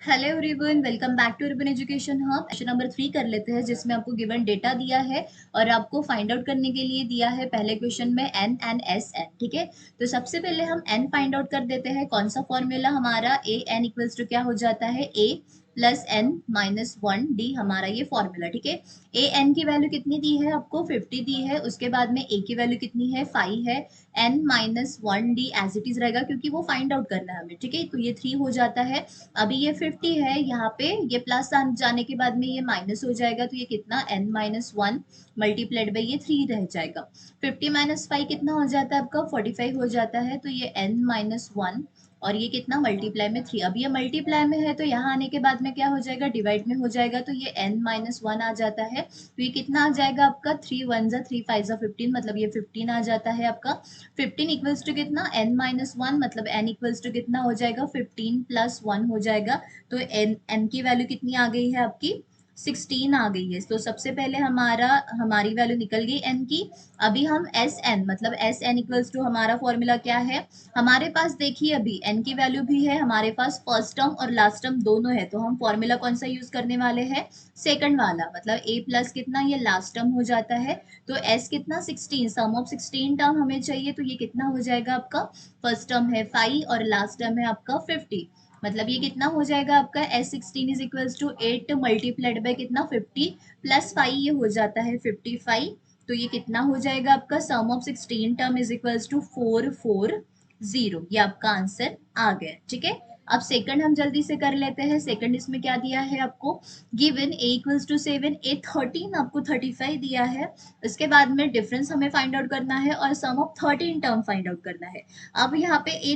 Hello everyone, welcome back to urban education hub. Question number 3 कर लेते हैं, जिसमें आपको गिवन डेटा दिया है और आपको फाइंड आउट करने के लिए दिया है पहले क्वेश्चन में एन एंड एस एन। ठीक है, तो सबसे पहले हम एन फाइंड आउट कर देते हैं। कौन सा फॉर्मूला हमारा ए एन इक्वल्स टू क्या हो जाता है, A plus N minus one D हमारा ये फॉर्मूला। ठीक है, ए एन की वैल्यू कितनी दी है आपको, 50 दी है। उसके बाद में ए की वैल्यू कितनी है, 5 है। N minus one d as it is रहेगा, क्योंकि वो फाइंड आउट करना है हमें। ठीक है, तो ये 3 हो जाता है। अभी ये 50 है, यहाँ पे ये प्लस जाने के बाद में ये माइनस हो जाएगा, तो ये कितना n minus one multiplied by ये 3 रह जाएगा। 50 माइनस 5 कितना हो जाता है आपका, 45 हो जाता है। तो ये n माइनस वन और ये कितना मल्टीप्लाई में 3। अब ये मल्टीप्लाई में है तो यहाँ आने के बाद में क्या हो जाएगा, डिवाइड में हो जाएगा, तो ये n माइनस वन आ जाता है। तो ये कितना आ जाएगा आपका, 3 वन जा 3 5 जा 15, मतलब ये 15 आ जाता है आपका। 15 इक्वल्स टू कितना, n माइनस वन, मतलब n इक्वल्स टू कितना हो जाएगा, 15 प्लस वन हो जाएगा। तो n की वैल्यू कितनी आ गई है आपकी, 16 आ गई है। तो सबसे पहले हमारी वैल्यू निकल गई n की। अभी हम एस एन, मतलब एस एन इक्वल्स टू हमारा फॉर्मूला क्या है हमारे पास, देखिए अभी n की वैल्यू भी है हमारे पास, फर्स्ट टर्म और लास्ट टर्म दोनों है। तो हम फॉर्मूला कौन सा यूज करने वाले हैं, सेकंड वाला, मतलब a प्लस कितना, ये लास्ट टर्म हो जाता है। तो s कितना, 16, सम ऑफ 16 टर्म हमें चाहिए। तो ये कितना हो जाएगा आपका, फर्स्ट टर्म है 5 और लास्ट टर्म है आपका 50। मतलब ये कितना हो जाएगा आपका, S 16 is equals to 8 multiplied by कितना, 50 प्लस 5, ये हो जाता है 55। तो ये कितना हो जाएगा आपका, sum of 16 term is equals to 440। ये आपका आंसर आ गया। ठीक है, अब सेकंड हम जल्दी से कर लेते हैं। सेकंड इसमें क्या दिया है आपको, गिवन ए इक्वल्स टू 7, ए 13 आपको 35 दिया है। उसके बाद में डिफरेंस हमें फाइंड आउट करना है और सम ऑफ 13 टर्म फाइंड आउट करना है। अब यहाँ पे ए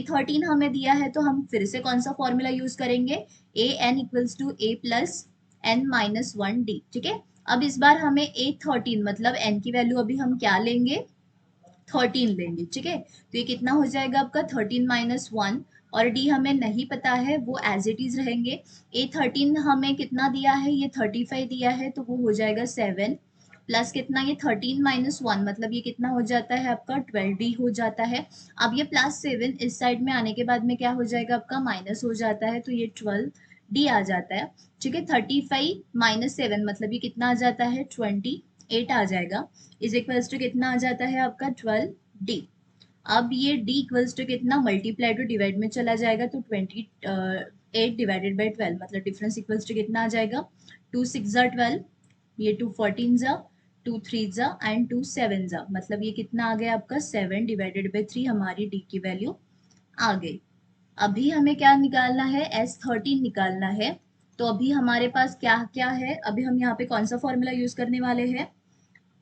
13 हमें दिया है, तो हम फिर से कौन सा फॉर्मूला यूज करेंगे, A N equals to A plus N minus one D. ठीक है, अब इस बार हमें ए 13, मतलब एन की वैल्यू अभी हम क्या लेंगे, 13 लेंगे। ठीक है, तो ये कितना हो जाएगा आपका, 13 माइनस वन, और डी हमें नहीं पता है, वो एज इट इज रहेंगे। ए 13 हमें कितना दिया है, ये 35 दिया है, तो वो हो जाएगा 7 प्लस कितना, ये 13 माइनस वन, मतलब ये कितना हो जाता है आपका, 12 डी हो जाता है। अब ये प्लस 7 इस साइड में आने के बाद में क्या हो जाएगा आपका, माइनस हो जाता है, तो ये 12 डी आ जाता है। ठीक है, 35 माइनस 7, मतलब ये कितना आ जाता है, 28 आ जाएगा, इज इक्वल्स टू कितना आ जाता है आपका, 12 डी। अब ये d इक्वल्स टू कितना, मल्टीप्लाई टू डिवाइड में चला जाएगा, तो 28 डिवाइडेड बाई 12, मतलब डिफरेंस इक्वल्स टू कितना आ जाएगा, 2 6 जा 12, ये 2 14 जा, 2 3 जा एंड 2 7 जा, मतलब ये कितना आ गया आपका, 7 डिवाइडेड बाई 3 हमारी d की वैल्यू आ गई। अभी हमें क्या निकालना है, S13 निकालना है। तो अभी हमारे पास क्या क्या है, अभी हम यहाँ पे कौन सा फॉर्मूला यूज करने वाले हैं,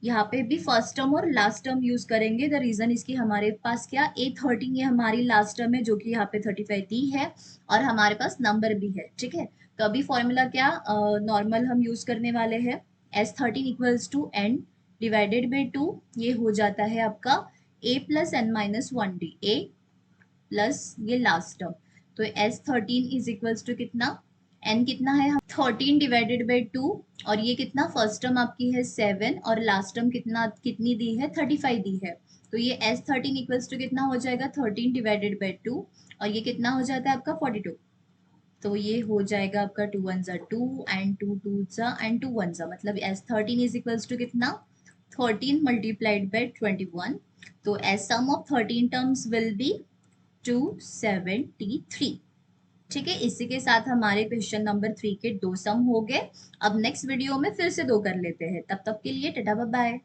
यहाँ पे भी फर्स्ट टर्म और लास्ट टर्म यूज करेंगे। द रीजन इसकी, हमारे पास क्या, ए 13 ये हमारी लास्ट टर्म है, जो कि यहाँ पे 35 दी है और हमारे पास नंबर भी है। ठीक है, तो अभी फॉर्मूला क्या, नॉर्मल हम यूज करने वाले हैं। S13 equals to n divided by two, ये हो जाता है आपका a plus N minus one d, a plus ये लास्ट टर्म। तो S13 इज इक्वल्स टू कितना, n कितना है, 13 डिवाइडेड बाई टू, और ये कितना, फर्स्ट टर्म आपकी है 7 और लास्ट टर्म कितनी दी है, 35 दी है। तो ये S13 इक्वल्स टू कितना हो जाएगा, 13 डिवाइडेड बाई टू, और ये कितना हो जाता है आपका 42। तो ये हो जाएगा आपका 2 वन जा 2 एंड 2 टू जा एंड 2 वन जा, मतलब S13 इज इक्वल्स टू कितना, 13 मल्टीप्लाइड बाई 21। तो S sum of 13 terms will be 273। ठीक है, इसी के साथ हमारे क्वेश्चन नंबर 3 के 2 सम हो गए। अब नेक्स्ट वीडियो में फिर से 2 कर लेते हैं, तब तक के लिए टाटा बाय बाय।